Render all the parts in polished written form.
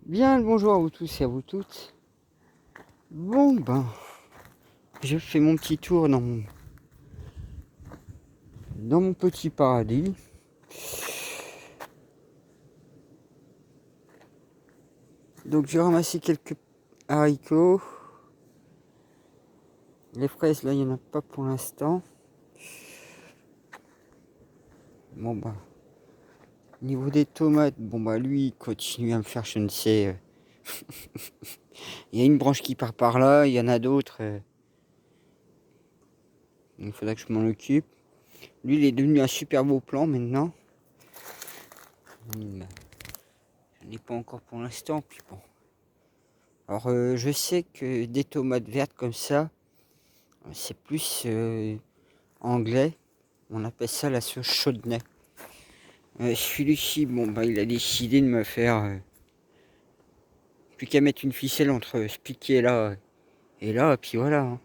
Bien le bonjour à vous tous et à vous toutes. Bon ben, je fais mon petit tour dans mon petit paradis. Donc j'ai ramassé quelques haricots. Les fraises là il n'y en a pas pour l'instant. Bon ben, au niveau des tomates, bon bah lui il continue à me faire je ne sais. Il y a une branche qui part par là, il y en a d'autres. Il faudra que je m'en occupe. Lui il est devenu un super beau plant maintenant. Je n'ai pas encore pour l'instant, puis bon. Alors je sais que des tomates vertes comme ça, c'est plus anglais. On appelle ça la sauce chaudenay. Celui-ci, bon bah il a décidé de me faire plus qu'à mettre une ficelle entre ce piquet là et là, et puis voilà. Hein.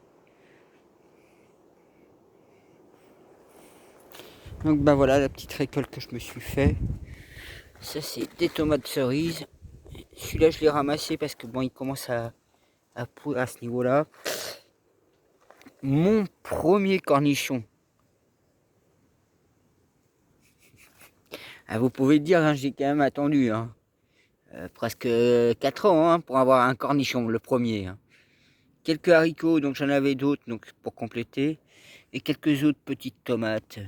Donc bah voilà la petite récolte que je me suis fait. Ça c'est des tomates cerises. Celui-là je l'ai ramassé parce que bon il commence à pourrir à ce niveau-là. Mon premier cornichon. Ah, vous pouvez dire, hein, j'ai quand même attendu hein, presque 4 ans hein, pour avoir un cornichon, le premier. Hein. Quelques haricots, donc j'en avais d'autres donc pour compléter. Et quelques autres petites tomates.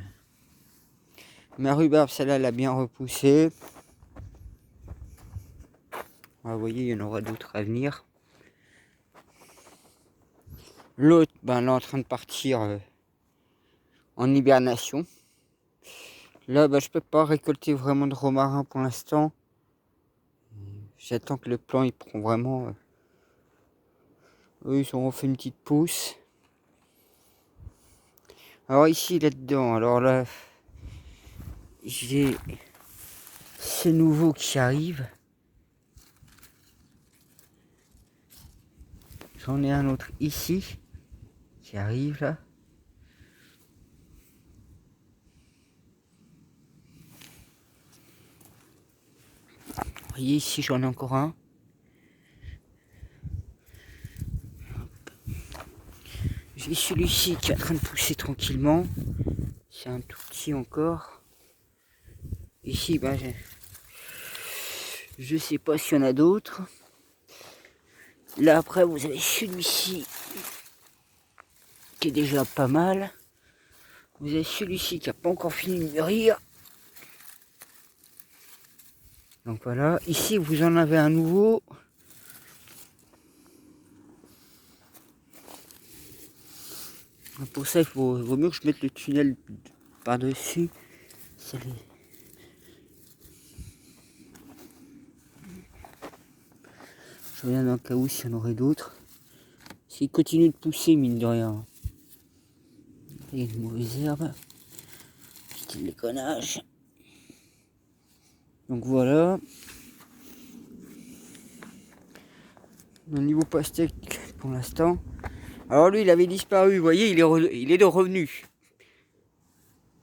Ma rhubarbe, celle-là, elle a bien repoussé. Ah, vous voyez, il y en aura d'autres à venir. L'autre, ben, là, en train de partir en hibernation. Là, ben, je peux pas récolter vraiment de romarin pour l'instant. J'attends que le plant, il prend vraiment... eux, ils ont fait une petite pousse. Alors ici, là-dedans, alors là, j'ai ce nouveau qui arrive. J'en ai un autre ici, qui arrive là. Vous voyez ici, j'en ai encore un. J'ai celui-ci qui est en train de pousser tranquillement. C'est un tout petit encore. Ici, ben, je sais pas s'il y en a d'autres. Là, après, vous avez celui-ci qui est déjà pas mal. Vous avez celui-ci qui n'a pas encore fini de mûrir. Donc voilà. Ici, vous en avez un nouveau. Pour ça, il vaut mieux que je mette le tunnel par-dessus. Je regarde dans le cas où s'il y en aurait d'autres. S'il continue de pousser, mine de rien. Il y a une mauvaise herbe. Petit déconnage. Donc voilà. Au niveau pastèque, pour l'instant. Alors lui, il avait disparu. Vous voyez, il est de revenu.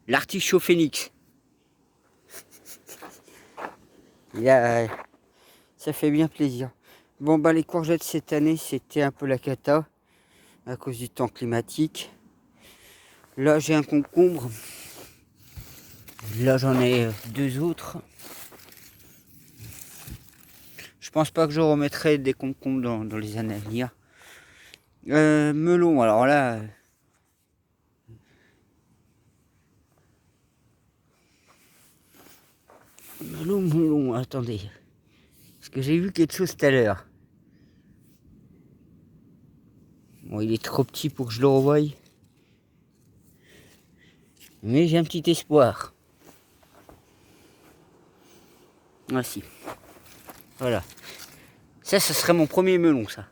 L'artichaut phénix. Ça fait bien plaisir. Bon bah les courgettes cette année, c'était un peu la cata. À cause du temps climatique. Là, j'ai un concombre. Là, j'en ai deux autres. Je pense pas que je remettrai des concombres dans les années à venir. Melon, alors là... melon, attendez. Parce que j'ai vu quelque chose tout à l'heure. Bon, il est trop petit pour que je le revoie. Mais j'ai un petit espoir. Voici. Voilà. Ça serait mon premier melon, ça.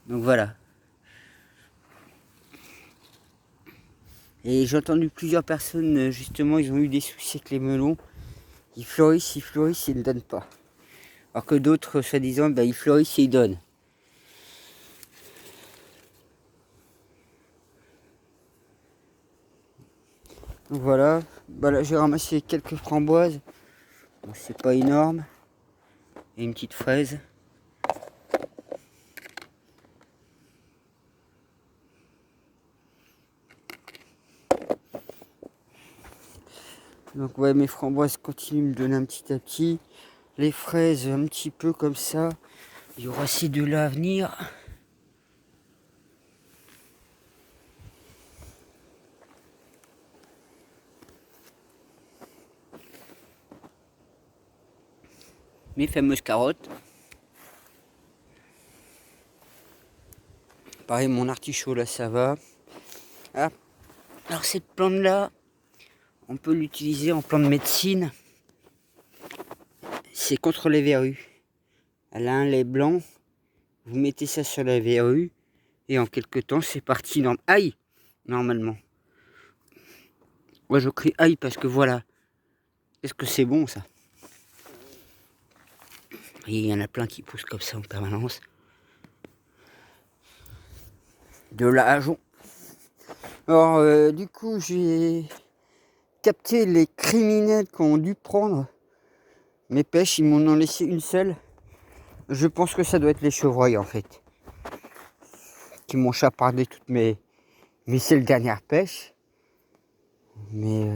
Donc voilà. Et j'ai entendu plusieurs personnes, justement, ils ont eu des soucis avec les melons. Ils fleurissent, ils ne donnent pas. Alors que d'autres, soi-disant, ben, ils fleurissent et ils donnent. Donc voilà. Bah là, j'ai ramassé quelques framboises. Bon, c'est pas énorme. et une petite fraise. Donc ouais, mes framboises continuent de me donner un petit à petit. Les fraises un petit peu comme ça. Il y aura ces deux-là à venir. Mes fameuses carottes. Pareil, mon artichaut là, ça va. Ah, alors cette plante là, on peut l'utiliser en plante de médecine. C'est contre les verrues. Elle a un lait blanc. Vous mettez ça sur la verrue et en quelques temps c'est parti. Aïe, normalement. Moi je crie aïe parce que voilà. Est-ce que c'est bon ça? Et il y en a plein qui poussent comme ça en permanence. De l'ajon. Alors du coup j'ai capté les criminels qui ont dû prendre mes pêches. Ils m'en ont laissé une seule. Je pense que ça doit être les chevreuils en fait. Qui m'ont chapardé toutes mes seules dernières pêches. Mais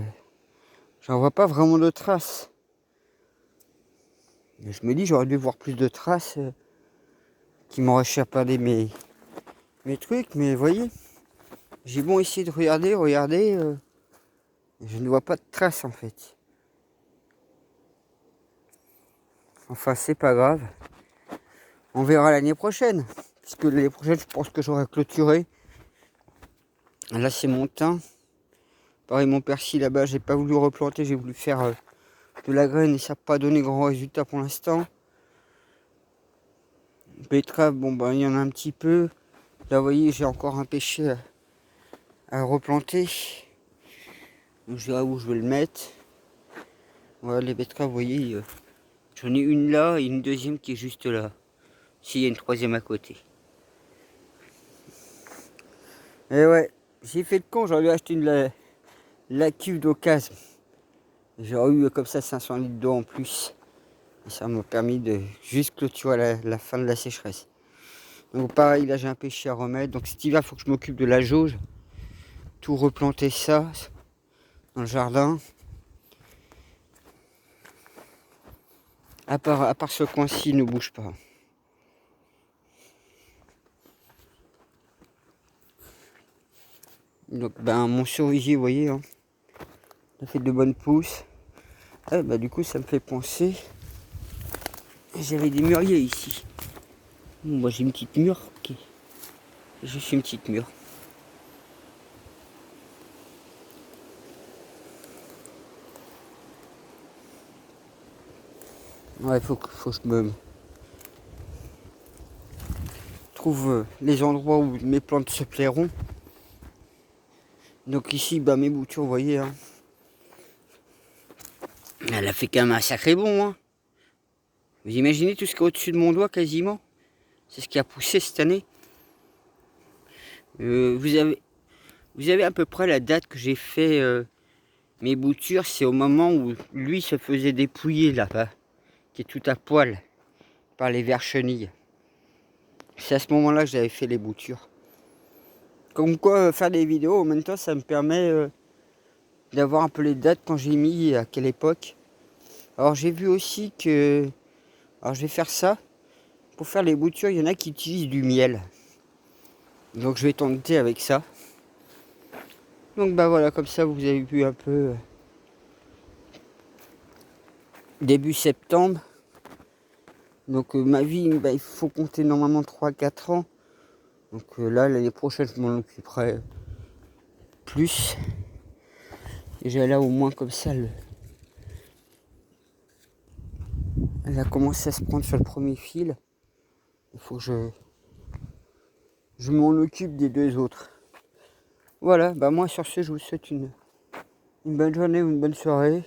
j'en vois pas vraiment de traces. Et je me dis j'aurais dû voir plus de traces qui m'auraient chapardé mes trucs. Mais vous voyez, j'ai bon essayer de regarder, je ne vois pas de traces en fait. Enfin c'est pas grave. On verra l'année prochaine. Puisque l'année prochaine je pense que j'aurai clôturé. Là c'est mon thym. Pareil mon persil là-bas j'ai pas voulu replanter. J'ai voulu faire de la graine et ça n'a pas donné grand résultat pour l'instant. Betterave, bon ben il y en a un petit peu. Là vous voyez j'ai encore un pêcher à replanter. Donc je verrai où je vais le mettre. Voilà les betteraves, vous voyez, j'en ai une là et une deuxième qui est juste là. S'il y a une troisième à côté. Et ouais, j'ai fait le con, j'aurais dû acheter la cuve d'occasion. J'aurais eu comme ça 500 litres d'eau en plus. Et ça m'a permis de juste clôturer la fin de la sécheresse. Donc pareil, là j'ai un pêcher à remettre. Donc cet hiver, il faut que je m'occupe de la jauge. Tout replanter ça dans le jardin. À part ce coin-ci, ne bouge pas. Donc ben mon cerisier, vous voyez, hein, ça fait de bonnes pousses. Ah, bah, du coup ça me fait penser. J'avais des mûriers ici. Moi j'ai une petite mûre. Ok. Juste une petite mûre. Ouais, faut que je me trouve les endroits où mes plantes se plairont. Donc ici, bah mes boutures, vous voyez, hein, elle a fait quand même un sacré bond. Hein. Vous imaginez tout ce qui est au-dessus de mon doigt quasiment? C'est ce qui a poussé cette année. Vous avez à peu près la date que j'ai fait mes boutures. C'est au moment où lui se faisait dépouiller là-bas, qui est tout à poil par les vers chenilles. C'est à ce moment-là que j'avais fait les boutures. Comme quoi, faire des vidéos en même temps, ça me permet d'avoir un peu les dates quand j'ai mis, à quelle époque. Alors j'ai vu aussi que... Alors je vais faire ça. Pour faire les boutures, il y en a qui utilisent du miel. Donc je vais tenter avec ça. Donc bah voilà, comme ça vous avez vu un peu début septembre. Donc ma vie, bah, il faut compter normalement 3-4 ans. Donc là, l'année prochaine, je m'en occuperai plus. Déjà là, au moins comme ça, elle a commencé à se prendre sur le premier fil. Il faut que je m'en occupe des deux autres. Voilà, bah moi sur ce, je vous souhaite une bonne journée ou une bonne soirée.